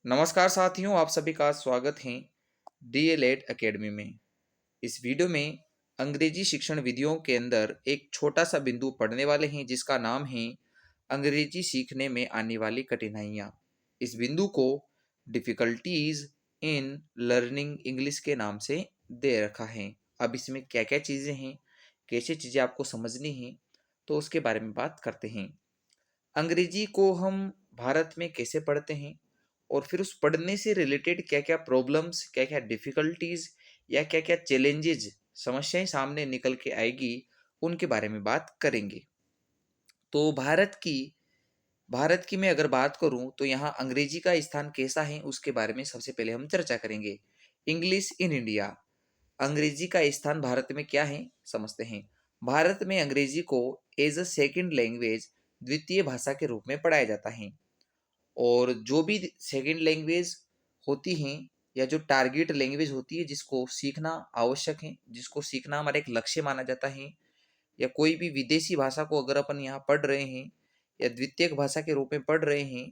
नमस्कार साथियों, आप सभी का स्वागत है डीएलएड एकेडमी में। इस वीडियो में अंग्रेजी शिक्षण विधियों के अंदर एक छोटा सा बिंदु पढ़ने वाले हैं जिसका नाम है अंग्रेजी सीखने में आने वाली कठिनाइयाँ। इस बिंदु को डिफ़िकल्टीज इन लर्निंग इंग्लिश के नाम से दे रखा है। अब इसमें क्या क्या चीज़ें हैं, कैसे चीज़ें आपको समझनी हैं, तो उसके बारे में बात करते हैं। अंग्रेजी को हम भारत में कैसे पढ़ते हैं और फिर उस पढ़ने से रिलेटेड क्या क्या प्रॉब्लम्स, क्या क्या डिफिकल्टीज या क्या क्या चैलेंजेस, समस्याएं सामने निकल के आएगी, उनके बारे में बात करेंगे। तो भारत की मैं अगर बात करूं तो यहाँ अंग्रेजी का स्थान कैसा है उसके बारे में सबसे पहले हम चर्चा करेंगे। इंग्लिश इन इंडिया, अंग्रेजी का स्थान भारत में क्या है समझते हैं। भारत में अंग्रेजी को एज अ सेकेंड लैंग्वेज, द्वितीय भाषा के रूप में पढ़ाया जाता है। और जो भी सेकंड लैंग्वेज होती हैं या जो टारगेट लैंग्वेज होती है जिसको सीखना आवश्यक है, जिसको सीखना हमारा एक लक्ष्य माना जाता है, या कोई भी विदेशी भाषा को अगर अपन यहाँ पढ़ रहे हैं या द्वितीयक भाषा के रूप में पढ़ रहे हैं,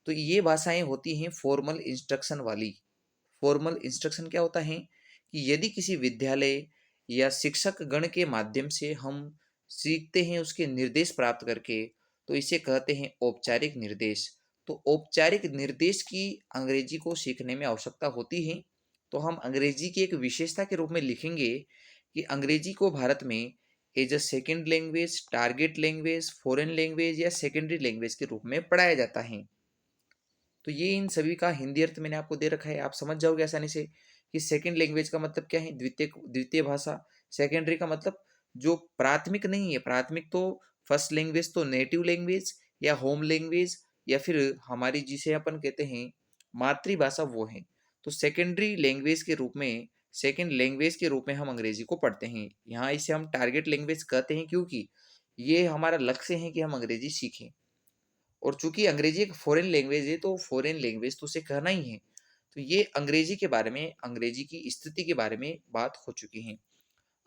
तो ये भाषाएं होती हैं फॉर्मल इंस्ट्रक्शन वाली। फॉर्मल इंस्ट्रक्शन क्या होता है कि यदि किसी विद्यालय या शिक्षक गण के माध्यम से हम सीखते हैं उसके निर्देश प्राप्त करके, तो इसे कहते हैं औपचारिक निर्देश। तो औपचारिक निर्देश की अंग्रेजी को सीखने में आवश्यकता होती है। तो हम अंग्रेजी की एक विशेषता के रूप में लिखेंगे कि अंग्रेजी को भारत में as a second language, target language, foreign language या सेकेंडरी लैंग्वेज के रूप में पढ़ाया जाता है। तो ये इन सभी का हिंदी अर्थ मैंने आपको दे रखा है, आप समझ जाओगे आसानी से कि सेकंड लैंग्वेज का मतलब क्या है, द्वितीय द्वितीय भाषा। सेकेंडरी का मतलब जो प्राथमिक नहीं है, प्राथमिक तो फर्स्ट लैंग्वेज तो नेटिव लैंग्वेज या होम लैंग्वेज या फिर हमारी जिसे अपन कहते हैं मातृभाषा, वो है। तो सेकेंडरी लैंग्वेज के रूप में, सेकेंड लैंग्वेज के रूप में हम अंग्रेजी को पढ़ते हैं। यहाँ इसे हम टारगेट लैंग्वेज कहते हैं क्योंकि ये हमारा लक्ष्य है कि हम अंग्रेजी सीखें। और चूंकि अंग्रेजी एक फॉरेन लैंग्वेज है तो फॉरेन लैंग्वेज तो उसे कहना ही है। तो ये अंग्रेजी के बारे में, अंग्रेजी की स्थिति के बारे में बात हो चुकी है।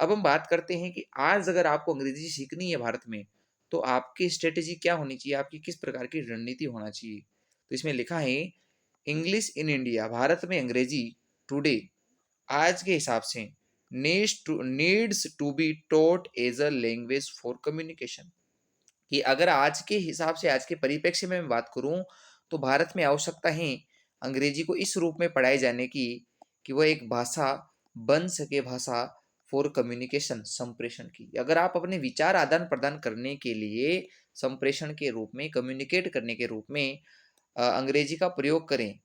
अब हम बात करते हैं कि आज अगर आपको अंग्रेजी सीखनी है भारत में, तो आपकी स्ट्रेटेजी क्या होनी चाहिए, आपकी किस प्रकार की रणनीति होना चाहिए। तो इसमें लिखा है इंग्लिश इन इंडिया, भारत में अंग्रेजी टुडे, आज के हिसाब से needs to be taught as a language for communication. कि अगर आज के हिसाब से, आज के परिप्रेक्ष्य में मैं बात करूं, तो भारत में आवश्यकता है अंग्रेजी को इस रूप में पढ़ाए जाने की कि वह एक भाषा बन सके, भाषा फॉर कम्युनिकेशन, संप्रेषण की। अगर आप अपने विचार आदान प्रदान करने के लिए संप्रेषण के रूप में, कम्युनिकेट करने के रूप में अंग्रेजी का प्रयोग करें,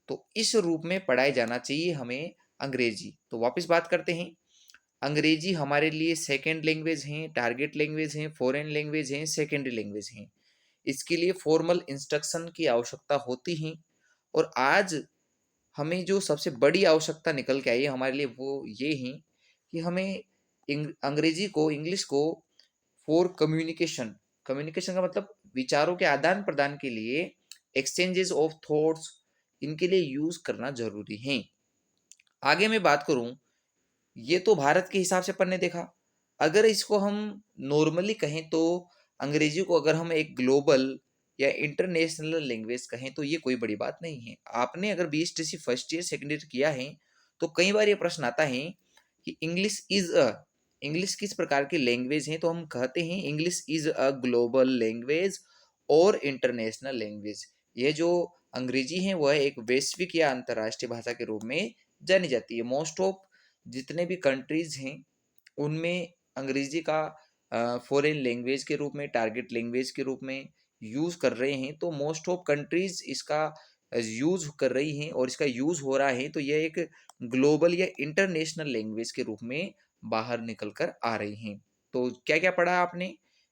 तो इस रूप में पढ़ाया जाना चाहिए हमें अंग्रेजी। तो वापस बात करते हैं, अंग्रेजी हमारे लिए सेकेंड लैंग्वेज हैं, टारगेट लैंग्वेज हैं, फॉरेन लैंग्वेज हैं, सेकेंडरी लैंग्वेज हैं। इसके लिए फॉर्मल इंस्ट्रक्शन की आवश्यकता होती है। और आज हमें जो सबसे बड़ी आवश्यकता निकल के आई है हमारे लिए, वो ये है कि हमें अंग्रेजी को, इंग्लिश को फॉर कम्युनिकेशन, कम्युनिकेशन का मतलब विचारों के आदान प्रदान के लिए, एक्सचेंजेस ऑफ थॉट्स, इनके लिए यूज करना जरूरी है। आगे मैं बात करूं, ये तो भारत के हिसाब से अपन ने देखा। अगर इसको हम नॉर्मली कहें तो अंग्रेजी को अगर हम एक ग्लोबल या इंटरनेशनल लैंग्वेज कहें तो ये कोई बड़ी बात नहीं है। आपने अगर BSTC first year second year किया है तो कई बार ये प्रश्न आता है कि इंग्लिश किस प्रकार की लैंग्वेज है, तो हम कहते हैं English is a global language और इंटरनेशनल लैंग्वेज। ये जो अंग्रेजी है वह एक वैश्विक या अंतर्राष्ट्रीय भाषा के रूप में जानी जाती है। मोस्ट ऑफ जितने भी कंट्रीज हैं उनमें अंग्रेजी का फॉरेन लैंग्वेज के रूप में, टारगेट लैंग्वेज के रूप में यूज कर रहे हैं। तो मोस्ट ऑफ कंट्रीज इसका यूज कर रही हैं और इसका यूज हो रहा है, तो यह एक ग्लोबल या इंटरनेशनल लैंग्वेज के रूप में बाहर निकल कर आ रही हैं। तो क्या क्या पढ़ा आपने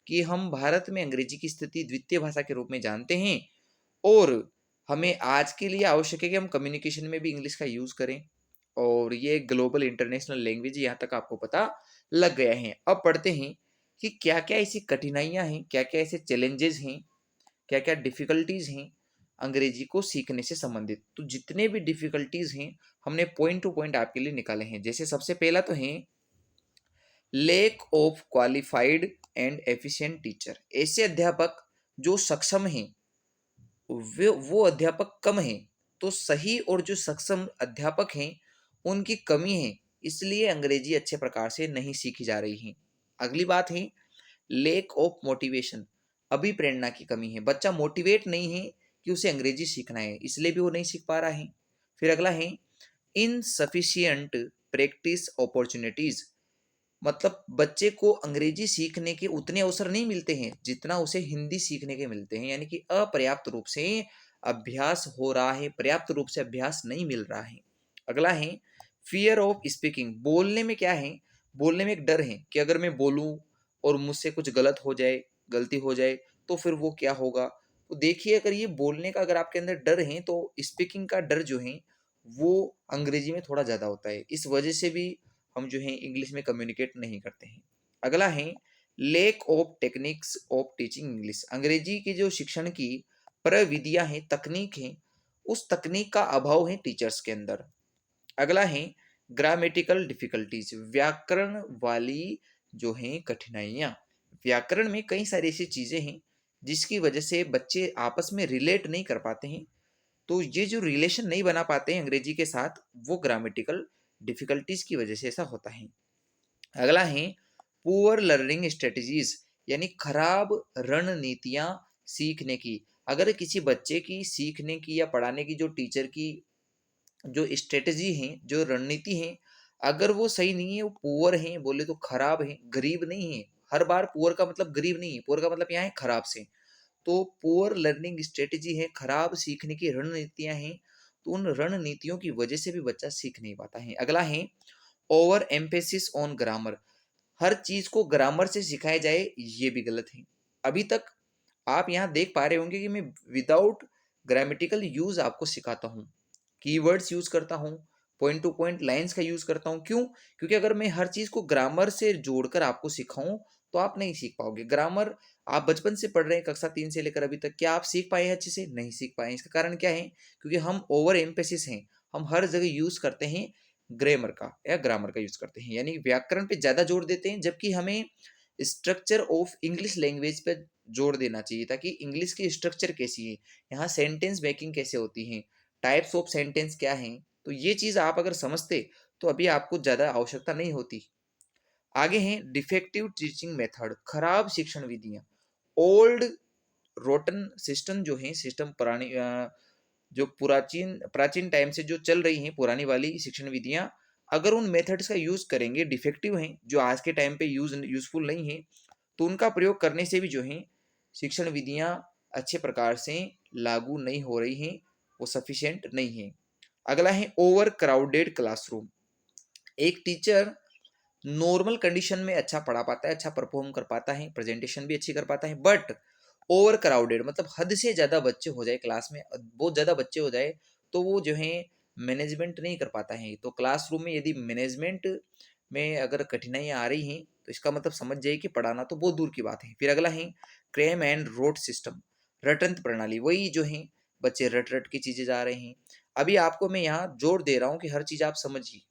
कि हम भारत में अंग्रेजी की स्थिति द्वितीय भाषा के रूप में जानते हैं, और हमें आज के लिए आवश्यक है कि हम कम्युनिकेशन में भी इंग्लिश का यूज करें, और ये ग्लोबल इंटरनेशनल लैंग्वेज, यहाँ तक आपको पता लग गया है। अब पढ़ते हैं कि क्या क्या ऐसी कठिनाइयाँ हैं, क्या क्या ऐसे चैलेंजेस हैं, क्या क्या डिफिकल्टीज हैं अंग्रेजी को सीखने से संबंधित। तो जितने भी डिफिकल्टीज हैं हमने पॉइंट टू पॉइंट आपके लिए निकाले हैं। जैसे सबसे पहला तो है lack of qualified and efficient teacher, ऐसे अध्यापक जो सक्षम हैं, वो अध्यापक कम हैं। तो सही और जो सक्षम अध्यापक हैं उनकी कमी है, इसलिए अंग्रेजी अच्छे प्रकार से नहीं सीखी जा रही है। अगली बात है लेक ऑफ मोटिवेशन, अभी प्रेरणा की कमी है, बच्चा मोटिवेट नहीं है कि उसे अंग्रेजी सीखना है, इसलिए भी वो नहीं सीख पा रहा है। फिर अगला है इनसफिशियंट प्रैक्टिस अपॉर्चुनिटीज, मतलब बच्चे को अंग्रेजी सीखने के उतने अवसर नहीं मिलते हैं जितना उसे हिंदी सीखने के मिलते हैं, यानी कि अपर्याप्त रूप से अभ्यास हो रहा है, पर्याप्त रूप से अभ्यास नहीं मिल रहा है। अगला है फियर ऑफ स्पीकिंग, बोलने में क्या है, बोलने में एक डर है कि अगर मैं बोलूं और मुझसे कुछ गलत हो जाए, गलती हो जाए, तो फिर वो क्या होगा। तो देखिए अगर ये बोलने का अगर आपके अंदर डर है तो स्पीकिंग का डर जो है वो अंग्रेजी में थोड़ा ज़्यादा होता है, इस वजह से भी हम जो है इंग्लिश में कम्युनिकेट नहीं करते हैं। अगला है lake of techniques of teaching English, अंग्रेजी की जो शिक्षण की प्रविधियां हैं, तकनीक हैं, उस तकनीक का अभाव है टीचर्स के अंदर। अगला है ग्रामेटिकल डिफिकल्टीज, व्याकरण वाली जो है कठिनाइयाँ, व्याकरण में कई सारी ऐसी चीज़ें हैं जिसकी वजह से बच्चे आपस में रिलेट नहीं कर पाते हैं, तो ये जो रिलेशन नहीं बना पाते हैं अंग्रेजी के साथ, वो ग्रामेटिकल डिफिकल्टीज की वजह से ऐसा होता है। अगला है पुअर लर्निंग स्ट्रेटजीज, यानी खराब रणनीतियां सीखने की, अगर किसी बच्चे की सीखने की या पढ़ाने की जो टीचर की जो स्ट्रेटजी है, जो रणनीति है, अगर वो सही नहीं है, वो पुअर है, बोले तो खराब है, गरीब नहीं है। हर बार पुअर का मतलब गरीब नहीं है, पुअर का मतलब यहाँ है खराब से। तो पुअर लर्निंग स्ट्रेटजी है, खराब सीखने की रणनीतियां हैं, तो उन रणनीतियों की वजह से भी बच्चा सीख नहीं पाता है। अगला है ओवर एम्फेसिस ऑन ग्रामर, हर चीज को ग्रामर से सिखाया जाए, ये भी गलत है। अभी तक आप यहाँ देख पा रहे होंगे कि मैं विदाउट ग्रामेटिकल यूज आपको सिखाता हूँ, कीवर्ड्स यूज करता हूँ, पॉइंट टू पॉइंट लाइंस का यूज करता हूँ। क्यों? क्योंकि अगर मैं हर चीज को ग्रामर से जोड़कर आपको सिखाऊं तो आप नहीं सीख पाओगे। ग्रामर आप बचपन से पढ़ रहे हैं, कक्षा 3 से लेकर अभी तक, क्या आप सीख पाए हैं अच्छे से? नहीं सीख पाए हैं। इसका कारण क्या है? क्योंकि हम ओवर एम्फेसिस हैं, हम हर जगह यूज करते हैं ग्रामर का या ग्रामर का यूज करते हैं, यानी व्याकरण पे ज्यादा जोर देते हैं, जबकि हमें स्ट्रक्चर ऑफ इंग्लिश लैंग्वेज पे जोर देना चाहिए, ताकि इंग्लिश की स्ट्रक्चर कैसी है, यहाँ सेंटेंस मेकिंग कैसे होती है, टाइप्स ऑफ सेंटेंस क्या हैं, तो ये चीज़ आप अगर समझते तो अभी आपको ज़्यादा आवश्यकता नहीं होती। आगे हैं डिफेक्टिव टीचिंग मेथड, खराब शिक्षण विधियाँ, ओल्ड रोटन सिस्टम जो है, सिस्टम पुरानी जो प्राचीन प्राचीन टाइम से जो चल रही हैं पुरानी वाली शिक्षण विधियाँ, अगर उन मेथड्स का यूज़ करेंगे, डिफेक्टिव हैं, जो आज के टाइम पे यूजफुल नहीं है, तो उनका प्रयोग करने से भी जो है शिक्षण विधियाँ अच्छे प्रकार से लागू नहीं हो रही हैं, वो सफिशिएंट नहीं है। अगला है ओवर क्राउडेड क्लासरूम, एक टीचर नॉर्मल कंडीशन में अच्छा पढ़ा पाता है, अच्छा परफॉर्म कर पाता है, प्रेजेंटेशन भी अच्छी कर पाता है, बट ओवर क्राउडेड मतलब हद से ज़्यादा बच्चे हो जाए क्लास में, बहुत ज़्यादा बच्चे हो जाए, तो वो जो है मैनेजमेंट नहीं कर पाता है। तो क्लासरूम में यदि मैनेजमेंट में अगर कठिनाइयाँ आ रही हैं तो इसका मतलब समझ जाइए कि पढ़ाना तो बहुत दूर की बात है। फिर अगला है क्रेम एंड रोट सिस्टम, रटंत प्रणाली, वही जो है बच्चे रट रट की चीज़ें जा रहे हैं। अभी आपको मैं यहाँ जोर दे रहा हूँ कि हर चीज़ आप समझिए,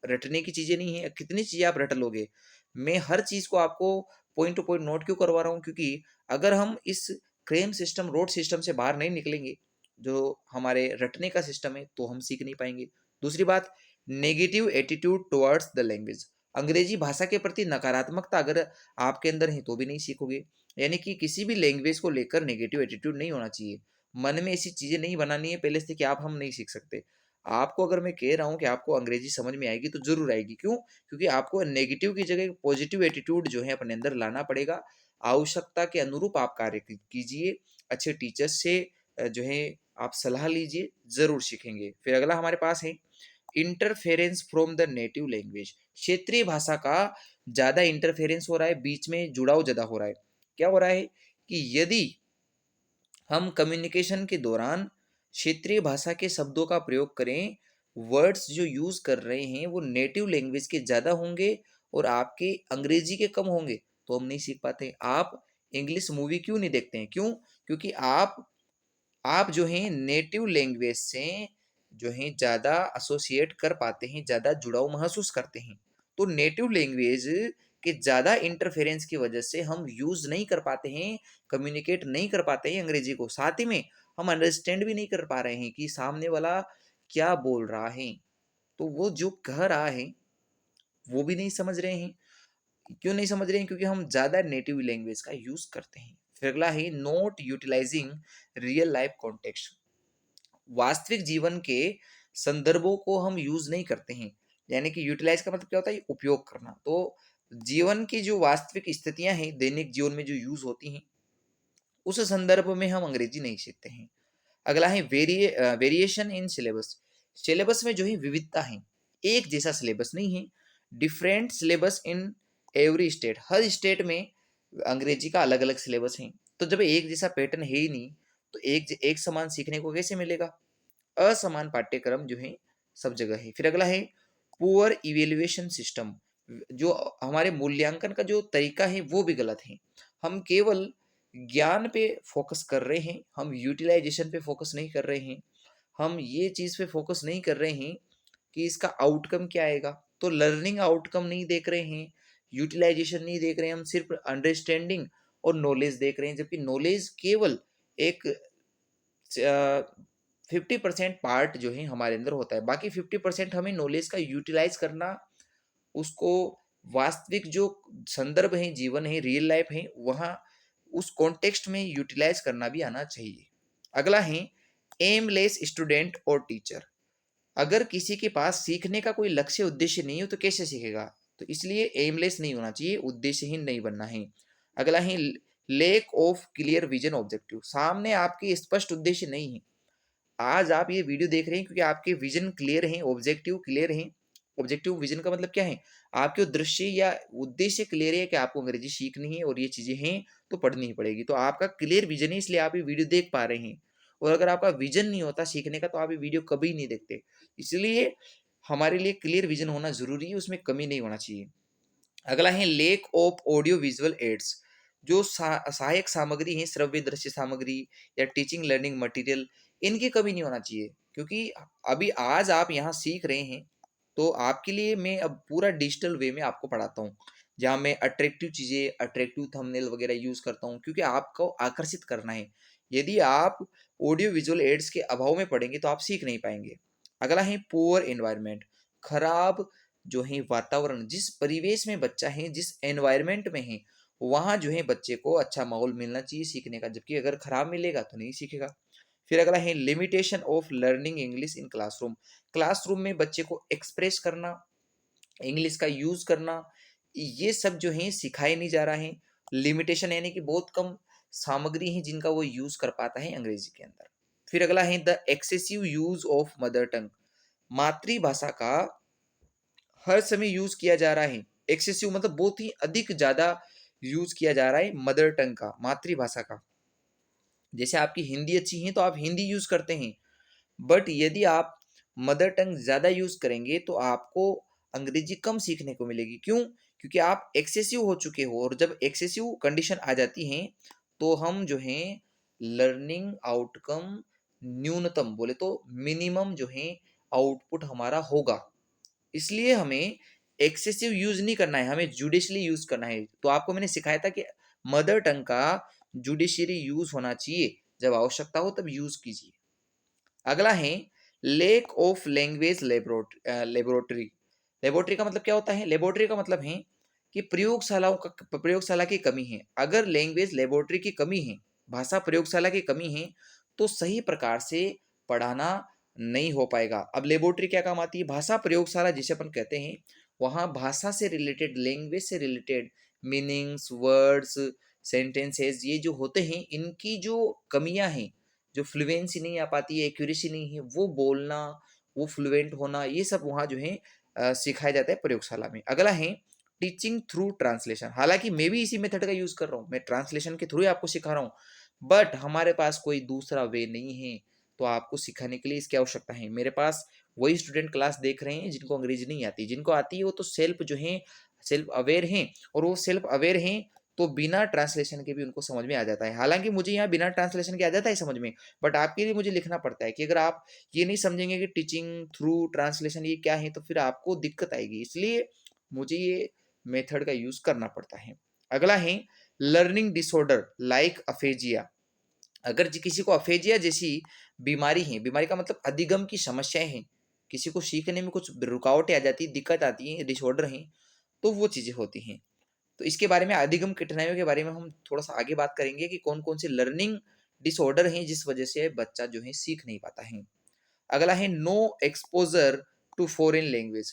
रटने की चीज़ें नहीं है, कितनी चीज़ें आप रट लोगे। मैं हर चीज़ को आपको पॉइंट टू पॉइंट नोट क्यों करवा रहा हूँ, क्योंकि अगर हम इस क्रेम सिस्टम रोड सिस्टम से बाहर नहीं निकलेंगे, जो हमारे रटने का सिस्टम है, तो हम सीख नहीं पाएंगे। दूसरी बात, negative attitude towards the language, अंग्रेजी भाषा के प्रति नकारात्मकता अगर आपके अंदर है तो भी नहीं सीखोगे। यानी कि किसी भी लैंग्वेज को लेकर नेगेटिव एटीट्यूड नहीं होना चाहिए, मन में ऐसी चीज़ें नहीं बनानी है पहले से कि आप हम नहीं सीख सकते। आपको अगर मैं कह रहा हूँ कि आपको अंग्रेजी समझ में आएगी तो जरूर आएगी। क्यों? क्योंकि आपको नेगेटिव की जगह पॉजिटिव एटीट्यूड जो है अपने अंदर लाना पड़ेगा। आवश्यकता के अनुरूप आप कार्य कीजिए, अच्छे टीचर्स से जो है आप सलाह लीजिए, जरूर सीखेंगे। फिर अगला हमारे पास है interference from the native language, क्षेत्रीय भाषा का ज्यादा इंटरफेरेंस हो रहा है, बीच में जुड़ाव ज्यादा हो रहा है। क्या हो रहा है कि यदि हम कम्युनिकेशन के दौरान क्षेत्रीय भाषा के शब्दों का प्रयोग करें, वर्ड्स जो यूज कर रहे हैं वो नेटिव लैंग्वेज के ज़्यादा होंगे और आपके अंग्रेजी के कम होंगे, तो हम नहीं सीख पाते। आप इंग्लिश मूवी क्यों नहीं देखते हैं? क्यों? क्योंकि आप जो हैं नेटिव लैंग्वेज से जो है ज़्यादा एसोसिएट कर पाते हैं, ज़्यादा जुड़ाव महसूस करते हैं। तो नेटिव लैंग्वेज के ज़्यादा इंटरफेरेंस की वजह से हम यूज़ नहीं कर पाते हैं, कम्युनिकेट नहीं कर पाते हैं अंग्रेजी को। साथ ही में हम अंडरस्टैंड भी नहीं कर पा रहे हैं कि सामने वाला क्या बोल रहा है। तो वो जो कह रहा है वो भी नहीं समझ रहे हैं। क्यों नहीं समझ रहे हैं? क्योंकि हम ज़्यादा नेटिव लैंग्वेज का यूज़ करते हैं। फिर अगला है not utilising real life context. वास्तविक जीवन के संदर्भों को हम यूज़ नहीं करते हैं। यानी कि यूटिलाइज का मतलब क्या होता है? उपयोग करना। तो जीवन की जो वास्तविक स्थितियां हैं, दैनिक जीवन में जो यूज़ होती हैं, उस संदर्भ में हम अंग्रेजी नहीं सीखते हैं। अगला है वेरिएशन इन सिलेबस। सिलेबस में जो है विविधता है, एक जैसा सिलेबस नहीं है। Different syllabus in every state, her state में अंग्रेजी का अलग अलग सिलेबस है। तो जब एक जैसा पैटर्न है ही नहीं, तो एक समान सीखने को कैसे मिलेगा? असमान पाठ्यक्रम जो है सब जगह है। फिर अगला है पुअर इवेल्युएशन सिस्टम। जो हमारे मूल्यांकन का जो तरीका है वो भी गलत है। हम केवल ज्ञान पे फोकस कर रहे हैं, हम यूटिलाइजेशन पे फोकस नहीं कर रहे हैं। हम ये चीज़ पे फोकस नहीं कर रहे हैं कि इसका आउटकम क्या आएगा। तो लर्निंग आउटकम नहीं देख रहे हैं, यूटिलाइजेशन नहीं देख रहे हैं, हम सिर्फ अंडरस्टैंडिंग और नॉलेज देख रहे हैं। जबकि नॉलेज केवल एक 50% पार्ट जो है हमारे अंदर होता है, बाकी 50% हमें नॉलेज का यूटिलाइज करना, उसको वास्तविक जो संदर्भ है, जीवन है, रियल लाइफ है, वहाँ उस कॉन्टेक्स्ट में यूटिलाइज करना भी आना चाहिए। अगला है एमलेस स्टूडेंट और टीचर। अगर किसी के पास सीखने का कोई लक्ष्य उद्देश्य नहीं हो तो कैसे सीखेगा? तो इसलिए एमलेस नहीं होना चाहिए, उद्देश्यहीन नहीं बनना है। अगला है lake of clear vision objective. सामने आपके स्पष्ट उद्देश्य नहीं है। आज आप ये वीडियो देख रहे हैं क्योंकि आपके विजन क्लियर हैं, ऑब्जेक्टिव क्लियर हैं। ऑब्जेक्टिव विजन का मतलब क्या है? आपके दृश्य या उद्देश्य क्लियर है कि आपको अंग्रेजी सीखनी है और ये चीजें हैं तो पढ़नी ही पड़ेगी। तो आपका क्लियर विजन है, इसलिए आप ये वीडियो देख पा रहे हैं। और अगर आपका विजन नहीं होता सीखने का तो आप ये वीडियो कभी नहीं देखते। इसलिए हमारे लिए क्लियर विजन होना जरूरी है, उसमें कमी नहीं होना चाहिए। अगला है lake of audio visual aids. जो सहायक सामग्री है, श्रव्य दृश्य सामग्री या टीचिंग लर्निंग मटेरियल, इनकी कमी नहीं होना चाहिए। क्योंकि अभी आज आप यहाँ सीख रहे हैं तो आपके लिए मैं अब पूरा डिजिटल वे में आपको पढ़ाता हूँ, जहाँ मैं अट्रैक्टिव चीज़ें, अट्रैक्टिव थंबनेल वगैरह यूज़ करता हूँ क्योंकि आपको आकर्षित करना है। यदि आप ऑडियो विजुअल एड्स के अभाव में पढ़ेंगे तो आप सीख नहीं पाएंगे। अगला है पुअर एनवायरनमेंट। खराब जो है वातावरण, जिस परिवेश में बच्चा है, जिस एनवायरनमेंट में है, वहाँ जो है बच्चे को अच्छा माहौल मिलना चाहिए सीखने का। जबकि अगर खराब मिलेगा तो नहीं सीखेगा। फिर अगला है limitation of learning English in classroom. Classroom में बच्चे को एक्सप्रेस करना, इंग्लिश का यूज करना, ये सब जो है सिखाया नहीं जा रहा है। लिमिटेशन यानी कि बहुत कम सामग्री है जिनका वो यूज कर पाता है अंग्रेजी के अंदर। फिर अगला है the excessive use of mother tongue. मातृभाषा का हर समय यूज किया जा रहा है। एक्सेसिव मतलब बहुत ही अधिक ज्यादा यूज किया जा रहा है मदर टंग का, मातृभाषा का। जैसे आपकी हिंदी अच्छी है तो आप हिंदी यूज करते हैं, बट यदि आप मदर टंग ज़्यादा यूज़ करेंगे तो आपको अंग्रेजी कम सीखने को मिलेगी। क्यों? क्योंकि आप एक्सेसिव हो चुके हो, और जब एक्सेसिव कंडीशन आ जाती है तो हम जो हैं लर्निंग आउटकम न्यूनतम बोले तो मिनिमम जो है आउटपुट हमारा होगा। इसलिए हमें एक्सेसिव यूज नहीं करना है, हमें जुडिशली यूज करना है। तो आपको मैंने सिखाया था कि मदर टंग का जुडिशरी यूज होना चाहिए, जब आवश्यकता हो तब यूज कीजिए। अगला है lake of language laboratory. Laboratory का मतलब क्या होता है? लेबोरेटरी का मतलब है कि प्रयोगशाला की कमी है। अगर लैंग्वेज लेबोरेटरी की कमी है, भाषा प्रयोगशाला की कमी है, तो सही प्रकार से पढ़ाना नहीं हो पाएगा। अब लेबोरेटरी क्या काम आती है? भाषा प्रयोगशाला जिसे अपन कहते हैं, वहाँ भाषा से रिलेटेड, लैंग्वेज से रिलेटेड मीनिंग्स, वर्ड्स, सेंटेंसेस, ये जो होते हैं, इनकी जो कमियां हैं, जो फ्लुएंसी नहीं आ पाती है, एक्यूरेसी नहीं है, वो बोलना, वो फ्लुएंट होना, ये सब वहाँ जो है सिखाया जाता है प्रयोगशाला में। अगला है टीचिंग थ्रू ट्रांसलेशन। हालांकि मैं भी इसी मेथड का यूज कर रहा हूँ, मैं ट्रांसलेशन के थ्रू ही आपको सिखा रहा हूँ, बट हमारे पास कोई दूसरा वे नहीं है। तो आपको सिखाने के लिए इसकी आवश्यकता है। मेरे पास वही स्टूडेंट क्लास देख रहे हैं जिनको अंग्रेजी नहीं आती। जिनको आती है वो तो सेल्फ जो है सेल्फ अवेयर हैं, और वो सेल्फ अवेयर हैं तो बिना ट्रांसलेशन के भी उनको समझ में आ जाता है। हालांकि मुझे यहाँ बिना ट्रांसलेशन के आ जाता है समझ में, बट आपके लिए मुझे लिखना पड़ता है कि अगर आप ये नहीं समझेंगे कि टीचिंग थ्रू ट्रांसलेशन ये क्या है तो फिर आपको दिक्कत आएगी। इसलिए मुझे ये मेथड का यूज करना पड़ता है। अगला है लर्निंग डिसऑर्डर लाइक अफेजिया। अगर किसी को अफेजिया जैसी बीमारी है, बीमारी का मतलब अधिगम की समस्याएं हैं, किसी को सीखने में कुछ रुकावटें आ जाती है, दिक्कत आती है, डिसऑर्डर है, तो वो चीज़ें होती हैं। तो इसके बारे में अधिगम कठिनाइयों के बारे में हम थोड़ा सा आगे बात करेंगे कि कौन कौन से लर्निंग डिसऑर्डर हैं जिस वजह से बच्चा जो है सीख नहीं पाता है। अगला है no exposure to foreign language.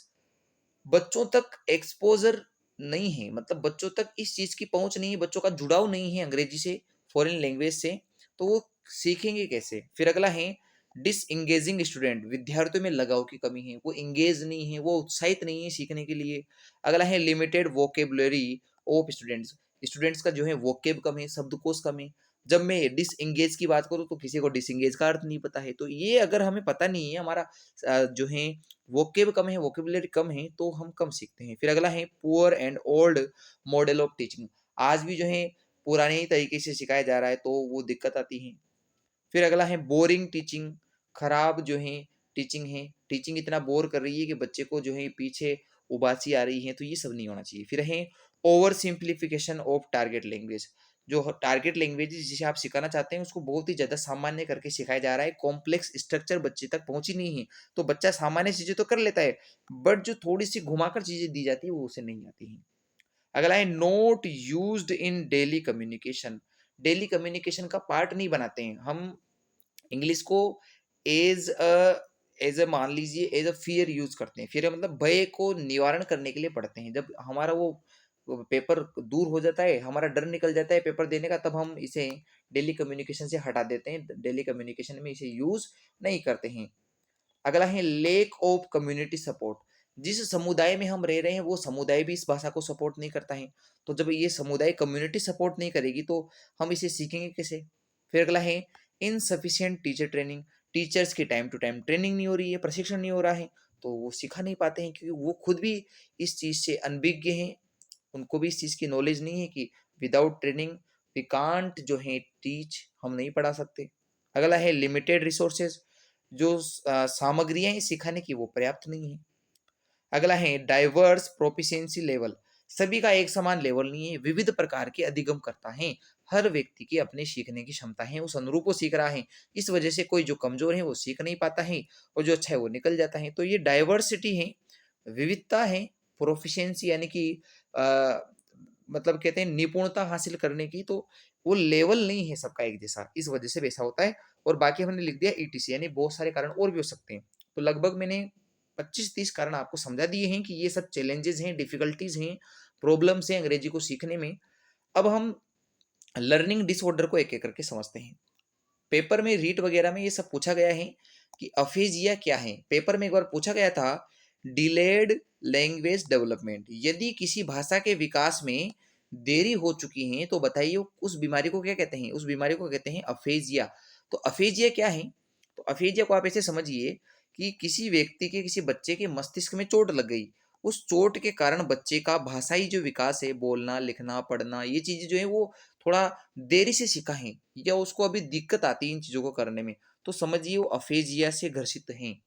बच्चों तक एक्सपोजर नहीं है, मतलब बच्चों तक इस चीज की पहुंच नहीं है, बच्चों का जुड़ाव नहीं है अंग्रेजी से, फॉरेन लैंग्वेज से, तो वो सीखेंगे कैसे। फिर अगला है डिसएंगेजिंग स्टूडेंट, विद्यार्थियों में लगाव की कमी है, वो इंगेज नहीं है, वो उत्साहित नहीं है सीखने के लिए। अगला है limited vocabulary of students, students का जो है वोकेब कम है, शब्दकोश कम है। जब मैं डिसएंगेज की बात करूँ तो किसी को डिसएंगेज का अर्थ नहीं पता है, तो ये अगर हमें पता नहीं है, हमारा जो है वोकेब कम है, वोकेबुलरी कम है, तो हम कम सीखते हैं। फिर अगला है poor and old model of teaching, आज भी जो है पुराने ही तरीके से सिखाया जा रहा है, तो वो दिक्कत आती है। फिर अगला है बोरिंग टीचिंग, खराब जो है टीचिंग है, टीचिंग इतना बोर कर रही है कि बच्चे को जो है पीछे उबासी आ रही है, तो ये सब नहीं होना चाहिए। फिर है over simplification of target language, जो टारगेट लैंग्वेज जिसे आप सिखाना चाहते हैं उसको बहुत ही ज़्यादा सामान्य करके सिखाया जा रहा है, कॉम्प्लेक्स स्ट्रक्चर बच्चे तक पहुंची नहीं है, तो बच्चा सामान्य चीज़ें तो कर लेता है, बट जो थोड़ी सी घुमाकर चीज़ें दी जाती है वो उसे नहीं आती हैं। अगला है note used in daily communication, daily communication का पार्ट नहीं बनाते हैं हम इंग्लिश को, एज अ मान लीजिए एज अ फियर यूज करते हैं, फिर मतलब भय को निवारण करने के लिए पढ़ते हैं। जब हमारा वो पेपर दूर हो जाता है, हमारा डर निकल जाता है पेपर देने का, तब हम इसे डेली कम्युनिकेशन से हटा देते हैं, डेली कम्युनिकेशन में इसे यूज नहीं करते हैं। अगला है लेक ऑफ कम्युनिटी सपोर्ट, जिस समुदाय में हम रह रहे हैं वो समुदाय भी इस भाषा को सपोर्ट नहीं करता है, तो जब ये समुदाय कम्युनिटी सपोर्ट नहीं करेगी तो हम इसे सीखेंगे कैसे। फिर अगला है इनसफिशियंट टीचर ट्रेनिंग, टीचर्स की टाइम टू टाइम ट्रेनिंग नहीं हो रही है, प्रशिक्षण नहीं हो रहा है, तो वो सिखा नहीं पाते हैं, क्योंकि वो खुद भी इस चीज़ से अनभिज्ञ हैं, उनको भी इस चीज़ की नॉलेज नहीं है कि विदाउट ट्रेनिंग वी कांट जो है टीच, हम नहीं पढ़ा सकते। अगला है लिमिटेड रिसोर्सेज, जो सामग्रियां हैं सिखाने की वो पर्याप्त नहीं है। अगला है डाइवर्स प्रोफिशिएंसी लेवल, सभी का एक समान लेवल नहीं है, विविध प्रकार के अधिगम करता है, हर व्यक्ति की अपने सीखने की क्षमता है, उस अनुरूप वो सीख रहा है, इस वजह से कोई जो कमजोर है वो सीख नहीं पाता है, और जो अच्छा है वो निकल जाता है। तो ये डाइवर्सिटी है, विविधता है, प्रोफिशिएंसी यानी कि अ, मतलब कहते हैं निपुणता हासिल करने की, तो वो लेवल नहीं है सबका एक जैसा, इस वजह से वैसा होता है। और बाकी हमने लिख दिया ईटीसी, यानी बहुत सारे कारण और भी हो सकते हैं। तो लगभग मैंने 25-30 कारण आपको समझा दिए हैं कि ये सब चैलेंजेस हैं, डिफिकल्टीज हैं, प्रॉब्लम्स हैं अंग्रेजी को सीखने में। अब हम लर्निंग डिसऑर्डर को एक एक करके समझते हैं। पेपर में रीट वगैरह में ये सब पूछा गया है कि अफेजिया क्या है। पेपर में एक बार पूछा गया था डिलेड लैंग्वेज डेवलपमेंट, यदि किसी भाषा के विकास में देरी हो चुकी है तो बताइए उस बीमारी को क्या कहते हैं, उस बीमारी को कहते हैं अफेजिया। तो अफेजिया क्या है, तो अफेजिया को आप ऐसे समझिए कि किसी व्यक्ति के, किसी बच्चे के मस्तिष्क में चोट लग गई, उस चोट के कारण बच्चे का भाषाई जो विकास है, बोलना लिखना पढ़ना, ये चीजें जो है वो थोड़ा देरी से सीखा है, या उसको अभी दिक्कत आती है इन चीजों को करने में, तो समझिए वो अफेजिया से ग्रसित हैं।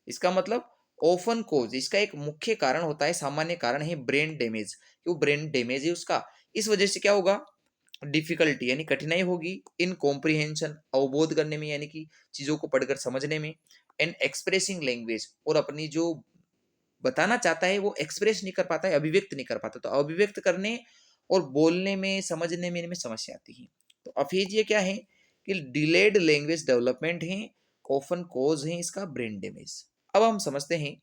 इसका मतलब ओफन कोज, इसका एक मुख्य कारण होता है, सामान्य कारण है ब्रेन डैमेज, कि वो ब्रेन डैमेज है उसका, इस वजह से क्या होगा, डिफिकल्टी यानी कठिनाई होगी इन कॉम्प्रिहेंशन, अवबोध करने में, यानी कि चीजों को पढ़कर समझने में, एंड एक्सप्रेसिंग लैंग्वेज, और अपनी जो बताना चाहता है वो एक्सप्रेस नहीं कर पाता है, अभिव्यक्त नहीं कर पाता, तो अभिव्यक्त करने और बोलने में, समझने में इनमें समस्या आती है। तो अफेजिया क्या है कि डिलेड लैंग्वेज डेवलपमेंट है, ऑफन कॉज है इसका ब्रेन डैमेज। अब हम समझते हैं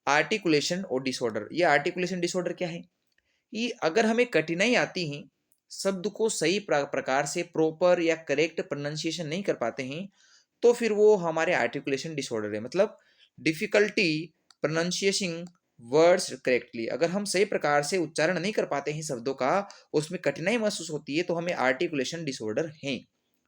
आर्टिकुलेशन और डिसऑर्डर। ये आर्टिकुलेशन डिसऑर्डर क्या है कि अगर हमें कठिनाई आती है, शब्द को सही प्रकार से प्रॉपर या करेक्ट प्रोनाउंसिएशन नहीं कर पाते हैं, तो फिर वो हमारे आर्टिकुलेशन डिसऑर्डर है। मतलब डिफिकल्टी प्रोनाउंसिएशन वर्ड्स करेक्टली, अगर हम सही प्रकार से उच्चारण नहीं कर पाते हैं शब्दों का, उसमें कठिनाई महसूस होती है, तो हमें आर्टिकुलेशन डिसऑर्डर है।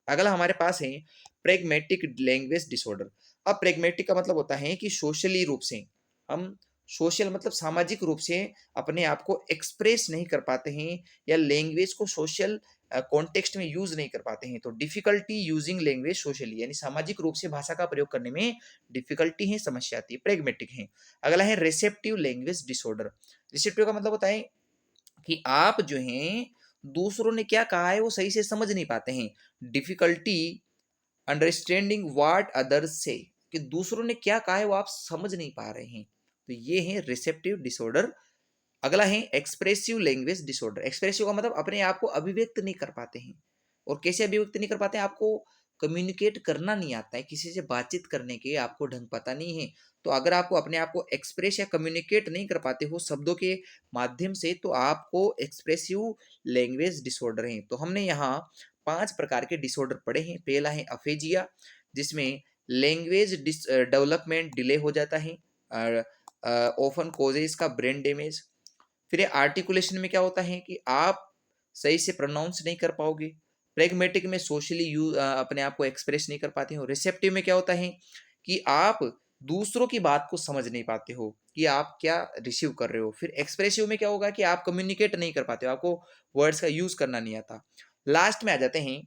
अगला हमारे पास है प्रेगमेटिक लैंग्वेज डिसऑर्डर। अब प्रेगमेटिक का मतलब होता है कि सोशली रूप से हम, सोशल मतलब सामाजिक रूप से अपने आप को एक्सप्रेस नहीं कर पाते हैं, या लैंग्वेज को सोशल कॉन्टेक्स्ट में यूज नहीं कर पाते हैं, तो डिफिकल्टी यूजिंग लैंग्वेज सोशली, यानी सामाजिक रूप से भाषा का प्रयोग करने में डिफिकल्टी है, समस्या आती है, प्रेगमेटिक है। अगला है रिसेप्टिव लैंग्वेज डिसऑर्डर। रिसेप्टिव का मतलब होता है कि आप जो हैं दूसरों ने क्या कहा है वो सही से समझ नहीं पाते हैं, डिफिकल्टी अंडरस्टैंडिंग व्हाट अदर्स से, कि दूसरों ने क्या कहा है वो आप समझ नहीं पा रहे हैं, तो ये है रिसेप्टिव डिसऑर्डर। अगला है एक्सप्रेसिव लैंग्वेज डिसऑर्डर। एक्सप्रेसिव का मतलब अपने आप को अभिव्यक्त नहीं कर पाते हैं। और कैसे अभिव्यक्त नहीं कर पाते हैं? आपको कम्युनिकेट करना नहीं आता है, किसी से बातचीत करने के आपको ढंग पता नहीं है। तो अगर आपको अपने आप को एक्सप्रेस या कम्युनिकेट नहीं कर पाते हो शब्दों के माध्यम से, तो आपको एक्सप्रेसिव लैंग्वेज डिसऑर्डर है। तो हमने यहाँ 5 प्रकार के डिसऑर्डर पढ़े हैं। पहला है अफेजिया, जिसमें लैंग्वेज डेवलपमेंट डिले हो जाता है, ऑफन कॉजेज का ब्रेन डैमेज। फिर आर्टिकुलेशन में क्या होता है कि आप सही से प्रोनाउंस नहीं कर पाओगे। प्रेगमेटिक में सोशली यू अपने आप को एक्सप्रेस नहीं कर पाते हो। रिसेप्टिव में क्या होता है कि आप दूसरों की बात को समझ नहीं पाते हो कि आप क्या रिसीव कर रहे हो। फिर एक्सप्रेसिव में क्या होगा कि आप कम्युनिकेट नहीं कर पाते हो, आपको वर्ड्स का यूज करना नहीं आता। लास्ट में आ जाते हैं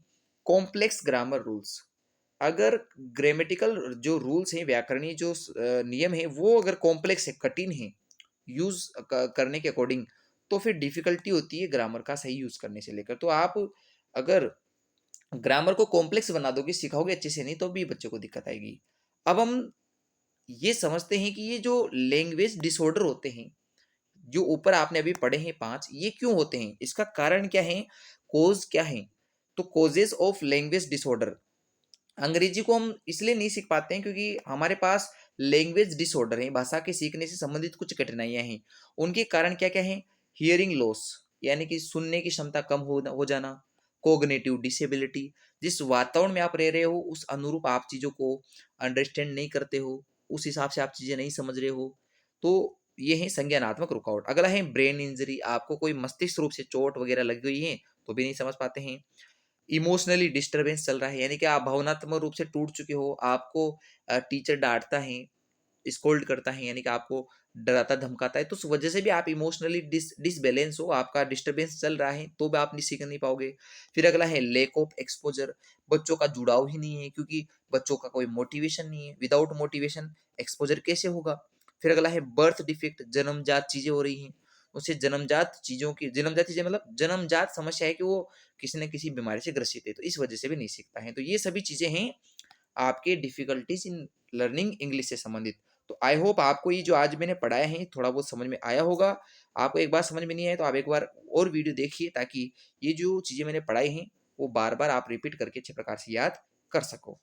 कॉम्प्लेक्स ग्रामर रूल्स। अगर ग्रामेटिकल जो रूल्स हैं, व्याकरणीय जो नियम है, वो अगर कॉम्प्लेक्स है, कठिन है यूज करने के अकॉर्डिंग, तो फिर डिफिकल्टी होती है ग्रामर का सही यूज करने से लेकर। तो आप अगर ग्रामर को कॉम्प्लेक्स बना दोगे, सिखाओगे अच्छे से नहीं, तो भी बच्चों को दिक्कत आएगी। अब हम ये समझते हैं कि ये जो लैंग्वेज डिसऑर्डर होते हैं, जो ऊपर आपने अभी पढ़े हैं 5, ये क्यों होते हैं, इसका कारण क्या है, कोज क्या है। तो कोजेस ऑफ लैंग्वेज डिसऑर्डर, अंग्रेजी को हम इसलिए नहीं सीख पाते हैं क्योंकि हमारे पास लैंग्वेज डिसऑर्डर है, भाषा के सीखने से संबंधित कुछ कठिनाइयां हैं। उनके कारण क्या क्या है? हियरिंग लॉस, यानी कि सुनने की क्षमता कम हो जाना। कोग्निटिव डिसेबिलिटी, जिस वातावरण में आप रह रहे हो उस अनुरूप आप चीज़ों को अंडरस्टैंड नहीं करते हो, उस हिसाब से आप चीज़ें नहीं समझ रहे हो, तो ये है संज्ञानात्मक रुकावट। अगला है ब्रेन इंजरी, आपको कोई मस्तिष्क रूप से चोट वगैरह लग गई है तो भी नहीं समझ पाते हैं। इमोशनली डिस्टर्बेंस चल रहा है, यानी कि आप भावनात्मक रूप से टूट चुके हो, आपको टीचर डांटता है, स्कोल्ड करता है, यानी कि आपको डराता धमकाता है, तो उस वजह से भी आप इमोशनली डिसबैलेंस हो, आपका डिस्टर्बेंस चल रहा है, तो भी आप नहीं सीख नहीं पाओगे। फिर अगला है लैक ऑफ एक्सपोजर, बच्चों का जुड़ाव ही नहीं है क्योंकि बच्चों का कोई मोटिवेशन नहीं है। विदाउट मोटिवेशन एक्सपोजर कैसे होगा? फिर अगला है बर्थ डिफेक्ट, जन्मजात चीजें हो रही हैं, उससे जन्मजात चीजें मतलब जन्मजात समस्या है कि वो किसी न किसी बीमारी से ग्रसित है, तो इस वजह से भी नहीं सीखता है। तो ये सभी चीजें हैं आपके डिफिकल्टीज इन लर्निंग इंग्लिश से संबंधित। तो आई होप आपको ये जो आज मैंने पढ़ाया है थोड़ा बहुत समझ में आया होगा। आपको एक बार समझ में नहीं आया तो आप एक बार और वीडियो देखिए, ताकि ये जो चीजें मैंने पढ़ाई हैं वो बार बार आप रिपीट करके अच्छे प्रकार से याद कर सको।